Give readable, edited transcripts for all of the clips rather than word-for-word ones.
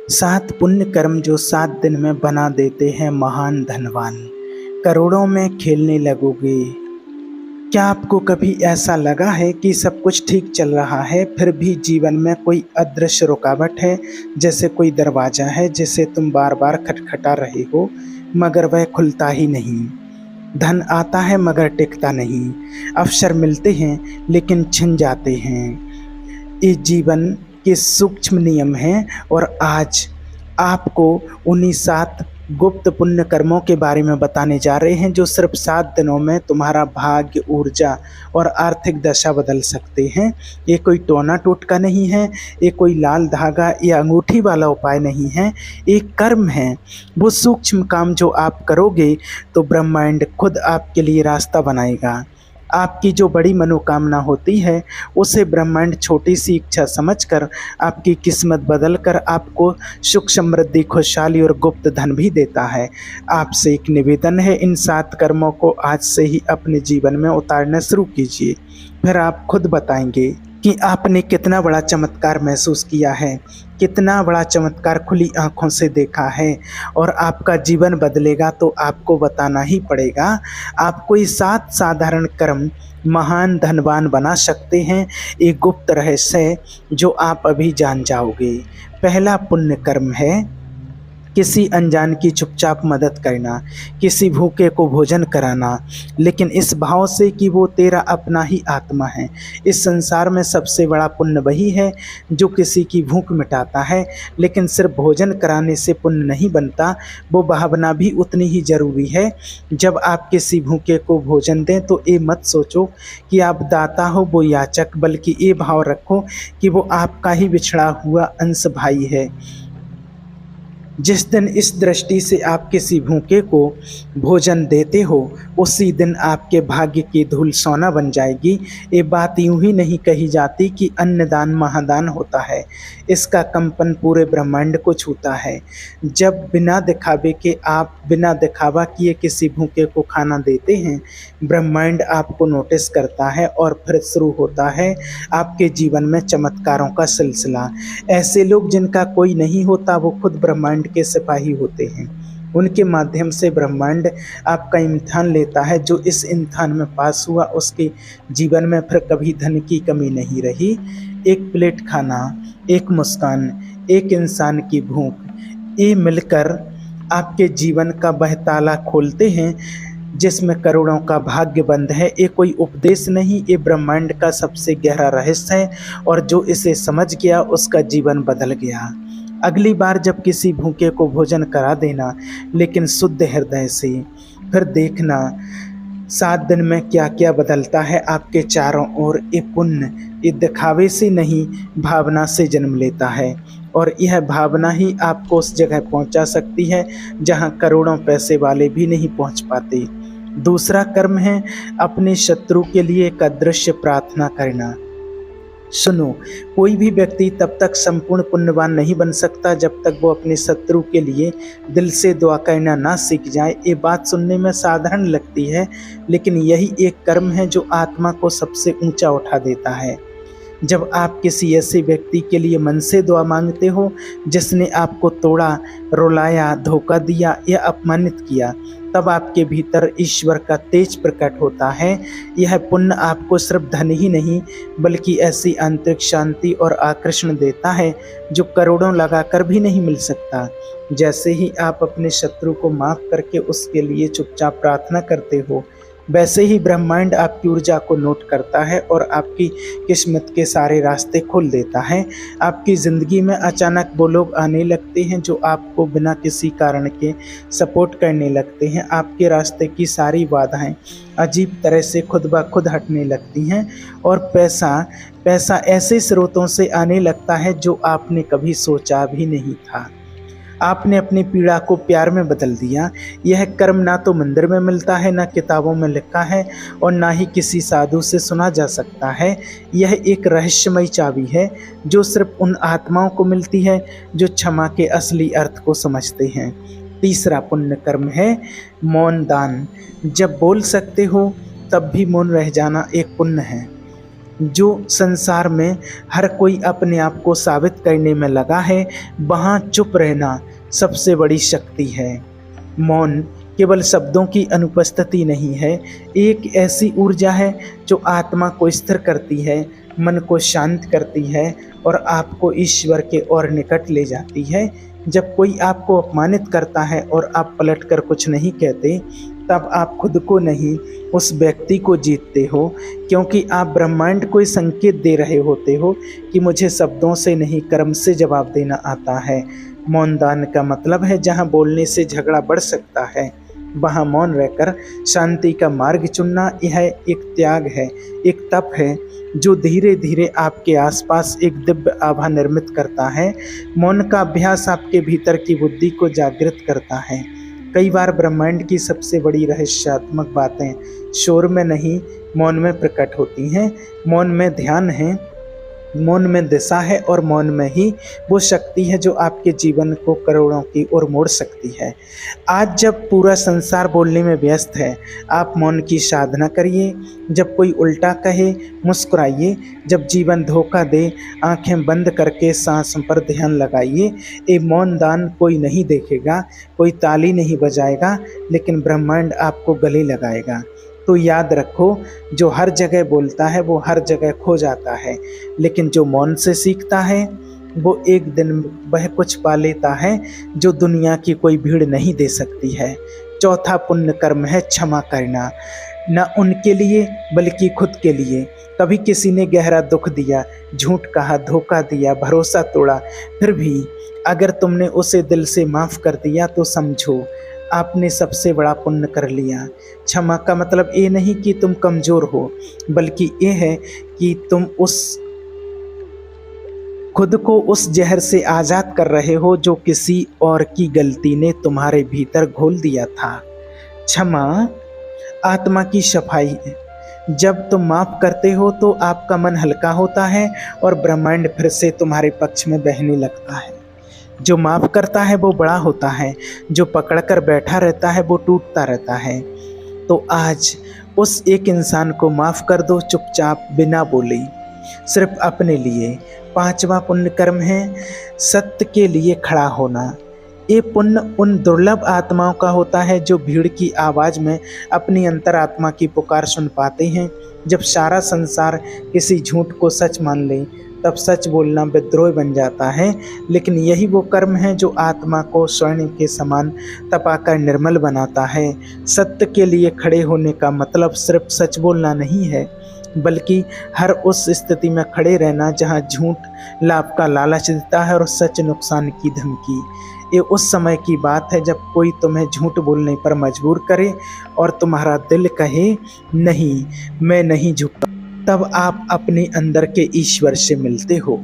सात पुण्य कर्म जो 7 दिन में बना देते हैं महान धनवान। करोड़ों में खेलने लगोगे। क्या आपको कभी ऐसा लगा है कि सब कुछ ठीक चल रहा है, फिर भी जीवन में कोई अदृश्य रुकावट है? जैसे कोई दरवाजा है जिसे तुम बार बार खटखटा रहे हो, मगर वह खुलता ही नहीं। धन आता है मगर टिकता नहीं। अवसर मिलते हैं लेकिन छिन जाते हैं। ये जीवन के सूक्ष्म नियम हैं और आज आपको उन्हीं 7 गुप्त पुण्य कर्मों के बारे में बताने जा रहे हैं जो सिर्फ 7 दिनों में तुम्हारा भाग्य, ऊर्जा और आर्थिक दशा बदल सकते हैं। ये कोई टोना टोटका नहीं है, ये कोई लाल धागा या अंगूठी वाला उपाय नहीं है। एक कर्म है, वो सूक्ष्म काम जो आप करोगे तो ब्रह्मांड खुद आपके लिए रास्ता बनाएगा। आपकी जो बड़ी मनोकामना होती है उसे ब्रह्मांड छोटी सी इच्छा समझकर आपकी किस्मत बदलकर आपको सुख, समृद्धि, खुशहाली और गुप्त धन भी देता है। आपसे एक निवेदन है, इन 7 कर्मों को आज से ही अपने जीवन में उतारना शुरू कीजिए। फिर आप खुद बताएंगे कि आपने कितना बड़ा चमत्कार महसूस किया है, कितना बड़ा चमत्कार खुली आंखों से देखा है। और आपका जीवन बदलेगा तो आपको बताना ही पड़ेगा। आपको ये 7 साधारण कर्म महान धनवान बना सकते हैं। एक गुप्त रहस्य है जो आप अभी जान जाओगे। पहला पुण्य कर्म है किसी अनजान की चुपचाप मदद करना, किसी भूखे को भोजन कराना, लेकिन इस भाव से कि वो तेरा अपना ही आत्मा है। इस संसार में सबसे बड़ा पुण्य वही है जो किसी की भूख मिटाता है, लेकिन सिर्फ भोजन कराने से पुण्य नहीं बनता, वो भावना भी उतनी ही ज़रूरी है। जब आप किसी भूखे को भोजन दें तो ये मत सोचो कि आप दाता हो वो याचक, बल्कि ये भाव रखो कि वो आपका ही बिछड़ा हुआ अंश भाई है। जिस दिन इस दृष्टि से आप किसी भूखे को भोजन देते हो, उसी दिन आपके भाग्य की धूल सोना बन जाएगी। ये बात यूं ही नहीं कही जाती कि अन्नदान महादान होता है, इसका कंपन पूरे ब्रह्मांड को छूता है। जब बिना दिखावे के आप बिना दिखावा किए किसी भूखे को खाना देते हैं, ब्रह्मांड आपको नोटिस करता है और फिर शुरू होता है आपके जीवन में चमत्कारों का सिलसिला। ऐसे लोग जिनका कोई नहीं होता वो खुद ब्रह्मांड के सिपाही होते हैं। उनके माध्यम से ब्रह्मांड आपका इम्तिहान लेता है। जो इस इम्तिहान में पास हुआ उसके जीवन में फिर कभी धन की कमी नहीं रही। एक प्लेट खाना, एक मुस्कान, एक इंसान की भूख, ये मिलकर आपके जीवन का वह ताला खोलते हैं जिसमें करोड़ों का भाग्य बंद है। ये कोई उपदेश नहीं, ये ब्रह्मांड का सबसे गहरा रहस्य है और जो इसे समझ गया उसका जीवन बदल गया। अगली बार जब किसी भूखे को भोजन करा देना, लेकिन शुद्ध हृदय से। फिर देखना 7 दिन में क्या क्या बदलता है आपके चारों ओर। ये पुण्य ये दिखावे से नहीं, भावना से जन्म लेता है और यह भावना ही आपको उस जगह पहुंचा सकती है जहां करोड़ों पैसे वाले भी नहीं पहुंच पाते। दूसरा कर्म है अपने शत्रु के लिए एक अदृश्य प्रार्थना करना। सुनो, कोई भी व्यक्ति तब तक संपूर्ण पुण्यवान नहीं बन सकता जब तक वो अपने शत्रु के लिए दिल से दुआ करना ना सीख जाए। ये बात सुनने में साधारण लगती है, लेकिन यही एक कर्म है जो आत्मा को सबसे ऊंचा उठा देता है। जब आप किसी ऐसे व्यक्ति के लिए मन से दुआ मांगते हो जिसने आपको तोड़ा, रुलाया, धोखा दिया या अपमानित किया, तब आपके भीतर ईश्वर का तेज प्रकट होता है। यह पुण्य आपको सिर्फ धन ही नहीं बल्कि ऐसी आंतरिक शांति और आकर्षण देता है जो करोड़ों लगाकर भी नहीं मिल सकता। जैसे ही आप अपने शत्रु को माफ करके उसके लिए चुपचाप प्रार्थना करते हो, वैसे ही ब्रह्मांड आपकी ऊर्जा को नोट करता है और आपकी किस्मत के सारे रास्ते खोल देता है। आपकी ज़िंदगी में अचानक वो लोग आने लगते हैं जो आपको बिना किसी कारण के सपोर्ट करने लगते हैं। आपके रास्ते की सारी बाधाएं अजीब तरह से खुद ब खुद हटने लगती हैं और पैसा ऐसे स्रोतों से आने लगता है जो आपने कभी सोचा भी नहीं था। आपने अपनी पीड़ा को प्यार में बदल दिया। यह कर्म ना तो मंदिर में मिलता है, ना किताबों में लिखा है और ना ही किसी साधु से सुना जा सकता है। यह एक रहस्यमयी चाबी है जो सिर्फ उन आत्माओं को मिलती है जो क्षमा के असली अर्थ को समझते हैं। तीसरा पुण्य कर्म है मौन दान। जब बोल सकते हो तब भी मौन रह जाना एक पुण्य है। जो संसार में हर कोई अपने आप को साबित करने में लगा है, वहाँ चुप रहना सबसे बड़ी शक्ति है। मौन केवल शब्दों की अनुपस्थिति नहीं है, एक ऐसी ऊर्जा है जो आत्मा को स्थिर करती है, मन को शांत करती है और आपको ईश्वर के और निकट ले जाती है। जब कोई आपको अपमानित करता है और आप पलटकर कुछ नहीं कहते, तब आप खुद को नहीं उस व्यक्ति को जीतते हो, क्योंकि आप ब्रह्मांड को संकेत दे रहे होते हो कि मुझे शब्दों से नहीं कर्म से जवाब देना आता है। मौन दान का मतलब है जहाँ बोलने से झगड़ा बढ़ सकता है, वहाँ मौन रहकर शांति का मार्ग चुनना। यह एक त्याग है, एक तप है जो धीरे धीरे आपके आसपास एक दिव्य आभा निर्मित करता है। मौन का अभ्यास आपके भीतर की बुद्धि को जागृत करता है। कई बार ब्रह्मांड की सबसे बड़ी रहस्यात्मक बातें शोर में नहीं, मौन में प्रकट होती हैं। मौन में ध्यान है, मौन में दिशा है और मौन में ही वो शक्ति है जो आपके जीवन को करोड़ों की ओर मोड़ सकती है। आज जब पूरा संसार बोलने में व्यस्त है, आप मौन की साधना करिए। जब कोई उल्टा कहे, मुस्कुराइए। जब जीवन धोखा दे, आंखें बंद करके सांस पर ध्यान लगाइए। ये मौन दान कोई नहीं देखेगा, कोई ताली नहीं बजाएगा, लेकिन ब्रह्मांड आपको गले लगाएगा। तो याद रखो, जो हर जगह बोलता है वो हर जगह खो जाता है, लेकिन जो मौन से सीखता है वो एक दिन वह कुछ पा लेता है जो दुनिया की कोई भीड़ नहीं दे सकती है। चौथा पुण्य कर्म है क्षमा करना, न उनके लिए बल्कि खुद के लिए। कभी किसी ने गहरा दुख दिया, झूठ कहा, धोखा दिया, भरोसा तोड़ा, फिर भी अगर तुमने उसे दिल से माफ़ कर दिया तो समझो आपने सबसे बड़ा पुण्य कर लिया। क्षमा का मतलब ये नहीं कि तुम कमज़ोर हो, बल्कि ये है कि तुम खुद को उस जहर से आज़ाद कर रहे हो जो किसी और की गलती ने तुम्हारे भीतर घोल दिया था। क्षमा आत्मा की सफाई है। जब तुम माफ़ करते हो तो आपका मन हल्का होता है और ब्रह्मांड फिर से तुम्हारे पक्ष में बहने लगता है। जो माफ़ करता है वो बड़ा होता है, जो पकड़ कर बैठा रहता है वो टूटता रहता है। तो आज उस एक इंसान को माफ़ कर दो, चुपचाप बिना बोले, सिर्फ अपने लिए। पांचवा पुण्य कर्म है सत्य के लिए खड़ा होना। ये पुण्य उन दुर्लभ आत्माओं का होता है जो भीड़ की आवाज़ में अपनी अंतरात्मा की पुकार सुन पाते हैं। जब सारा संसार किसी झूठ को सच मान ले, तब सच बोलना विद्रोह बन जाता है। लेकिन यही वो कर्म है जो आत्मा को स्वर्ण के समान तपाकर निर्मल बनाता है। सत्य के लिए खड़े होने का मतलब सिर्फ सच बोलना नहीं है, बल्कि हर उस स्थिति में खड़े रहना जहां झूठ लाभ का लालच देता है और सच नुकसान की धमकी। ये उस समय की बात है जब कोई तुम्हें झूठ बोलने पर मजबूर करे और तुम्हारा दिल कहे नहीं, मैं नहीं झुकता। तब आप अपने अंदर के ईश्वर से मिलते हो।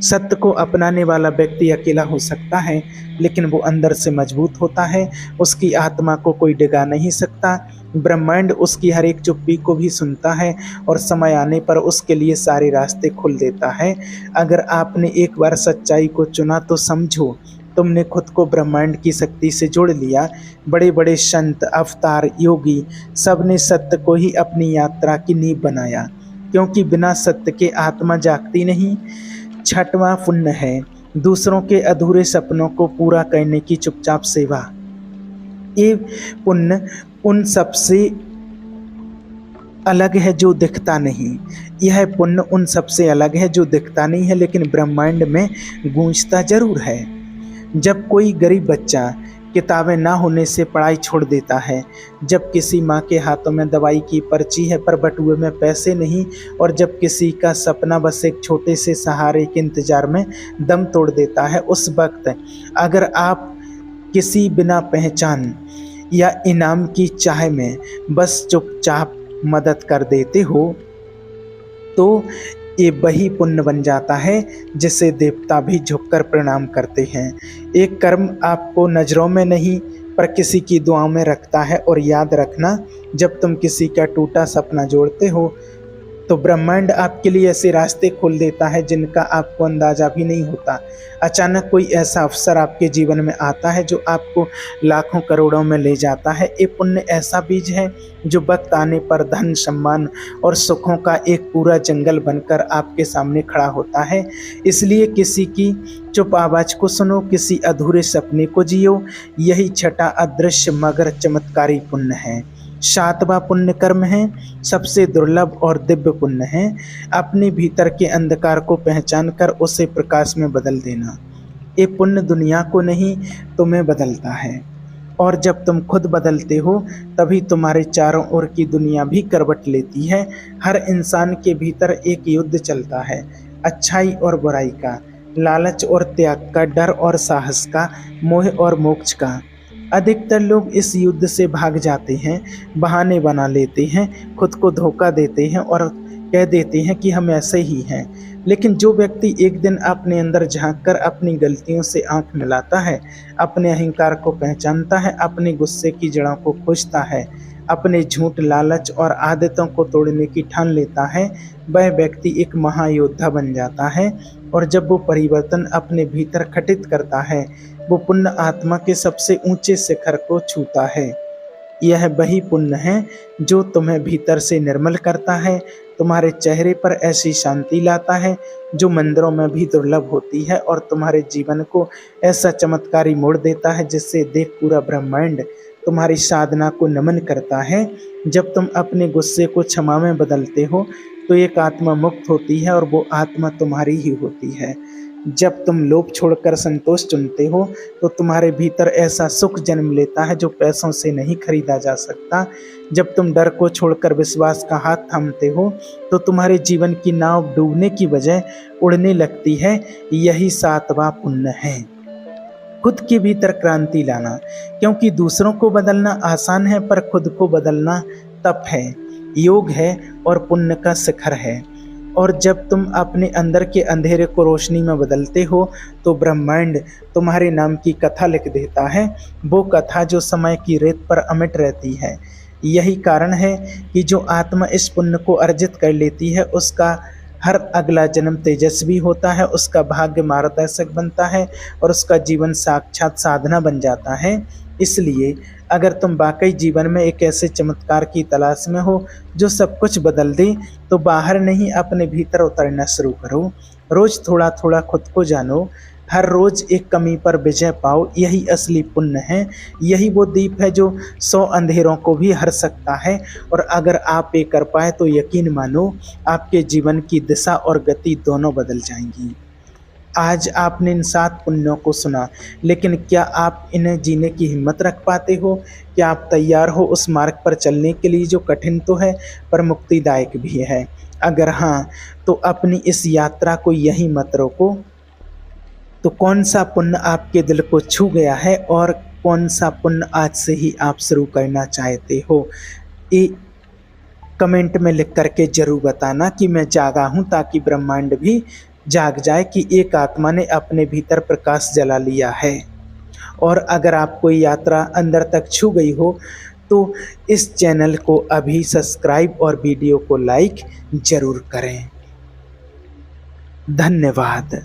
सत्य को अपनाने वाला व्यक्ति अकेला हो सकता है, लेकिन वो अंदर से मजबूत होता है। उसकी आत्मा को कोई डिगा नहीं सकता। ब्रह्मांड उसकी हर एक चुप्पी को भी सुनता है और समय आने पर उसके लिए सारे रास्ते खोल देता है। अगर आपने एक बार सच्चाई को चुना तो समझो तुमने खुद को ब्रह्मांड की शक्ति से जोड़ लिया। बड़े बड़े संत, अवतार, योगी सब ने सत्य को ही अपनी यात्रा की नींव बनाया, क्योंकि बिना सत्य के आत्मा जागती नहीं। छठवां पुण्य है दूसरों के अधूरे सपनों को पूरा करने की चुपचाप सेवा। ये पुण्य उन सबसे अलग है जो दिखता नहीं। यह पुण्य उन सबसे अलग है जो दिखता नहीं है, लेकिन ब्रह्मांड में गूंजता जरूर है। जब कोई गरीब बच्चा किताबें ना होने से पढ़ाई छोड़ देता है, जब किसी माँ के हाथों में दवाई की पर्ची है पर बटुए में पैसे नहीं, और जब किसी का सपना बस एक छोटे से सहारे के इंतजार में दम तोड़ देता है, उस वक्त अगर आप किसी बिना पहचान या इनाम की चाह में बस चुपचाप मदद कर देते हो, तो ये वही पुण्य बन जाता है जिसे देवता भी झुककर प्रणाम करते हैं। एक कर्म आपको नज़रों में नहीं पर किसी की दुआओं में रखता है। और याद रखना, जब तुम किसी का टूटा सपना जोड़ते हो तो ब्रह्मांड आपके लिए ऐसे रास्ते खोल देता है जिनका आपको अंदाजा भी नहीं होता। अचानक कोई ऐसा अवसर आपके जीवन में आता है जो आपको लाखों करोड़ों में ले जाता है। ये पुण्य ऐसा बीज है जो वक्त आने पर धन, सम्मान और सुखों का एक पूरा जंगल बनकर आपके सामने खड़ा होता है। इसलिए किसी की चुप आवाज को सुनो, किसी अधूरे सपने को जियो। यही छठा अदृश्य मगर चमत्कारी पुण्य है। सातवां पुण्य कर्म है, सबसे दुर्लभ और दिव्य पुण्य है, अपने भीतर के अंधकार को पहचान कर उसे प्रकाश में बदल देना। ये पुण्य दुनिया को नहीं, तुम्हें बदलता है। और जब तुम खुद बदलते हो तभी तुम्हारे चारों ओर की दुनिया भी करवट लेती है। हर इंसान के भीतर एक युद्ध चलता है, अच्छाई और बुराई का, लालच और त्याग का, डर और साहस का, मोह और मोक्ष का। अधिकतर लोग इस युद्ध से भाग जाते हैं, बहाने बना लेते हैं, खुद को धोखा देते हैं और कह देते हैं कि हम ऐसे ही हैं। लेकिन जो व्यक्ति एक दिन अपने अंदर झांककर अपनी गलतियों से आंख मिलाता है, अपने अहंकार को पहचानता है, अपने गुस्से की जड़ों को खोजता है, अपने झूठ, लालच और आदतों को तोड़ने की ठान लेता है, वह व्यक्ति एक महायोद्धा बन जाता है। और जब वो परिवर्तन अपने भीतर खटित करता है, वो पुण्य आत्मा के सबसे ऊंचे शिखर को छूता है। यह वही पुण्य है जो तुम्हें भीतर से निर्मल करता है, तुम्हारे चेहरे पर ऐसी शांति लाता है जो मंदिरों में भी दुर्लभ होती है, और तुम्हारे जीवन को ऐसा चमत्कारी मोड़ देता है जिससे देख पूरा ब्रह्मांड तुम्हारी साधना को नमन करता है। जब तुम अपने गुस्से को क्षमा में बदलते हो तो एक आत्मा मुक्त होती है और वो आत्मा तुम्हारी ही होती है। जब तुम लोभ छोड़कर संतोष चुनते हो तो तुम्हारे भीतर ऐसा सुख जन्म लेता है जो पैसों से नहीं खरीदा जा सकता। जब तुम डर को छोड़कर विश्वास का हाथ थामते हो तो तुम्हारे जीवन की नाव डूबने की बजाय उड़ने लगती है। यही सातवां पुण्य है, खुद के भीतर क्रांति लाना। क्योंकि दूसरों को बदलना आसान है पर खुद को बदलना तप है, योग है और पुण्य का शिखर है। और जब तुम अपने अंदर के अंधेरे को रोशनी में बदलते हो तो ब्रह्मांड तुम्हारे नाम की कथा लिख देता है, वो कथा जो समय की रेत पर अमिट रहती है। यही कारण है कि जो आत्मा इस पुण्य को अर्जित कर लेती है उसका हर अगला जन्म तेजस्वी होता है, उसका भाग्य मार्गदर्शक बनता है और उसका जीवन साक्षात साधना बन जाता है। इसलिए अगर तुम वाकई जीवन में एक ऐसे चमत्कार की तलाश में हो जो सब कुछ बदल दे तो बाहर नहीं, अपने भीतर उतरना शुरू करो। रोज थोड़ा थोड़ा खुद को जानो, हर रोज एक कमी पर विजय पाओ। यही असली पुण्य है, यही वो दीप है जो 100 अंधेरों को भी हर सकता है। और अगर आप ये कर पाए तो यकीन मानो आपके जीवन की दिशा और गति दोनों बदल जाएंगी। आज आपने इन 7 पुण्यों को सुना, लेकिन क्या आप इन्हें जीने की हिम्मत रख पाते हो? क्या आप तैयार हो उस मार्ग पर चलने के लिए जो कठिन तो है पर मुक्तिदायक भी है? अगर हाँ, तो अपनी इस यात्रा को यहीं मत रोको। तो कौन सा पुण्य आपके दिल को छू गया है और कौन सा पुण्य आज से ही आप शुरू करना चाहते हो? ये कमेंट में लिख करके जरूर बताना कि मैं जागा हूँ, ताकि ब्रह्मांड भी जाग जाए कि एक आत्मा ने अपने भीतर प्रकाश जला लिया है। और अगर आपको यात्रा अंदर तक छू गई हो तो इस चैनल को अभी सब्सक्राइब और वीडियो को लाइक जरूर करें। धन्यवाद।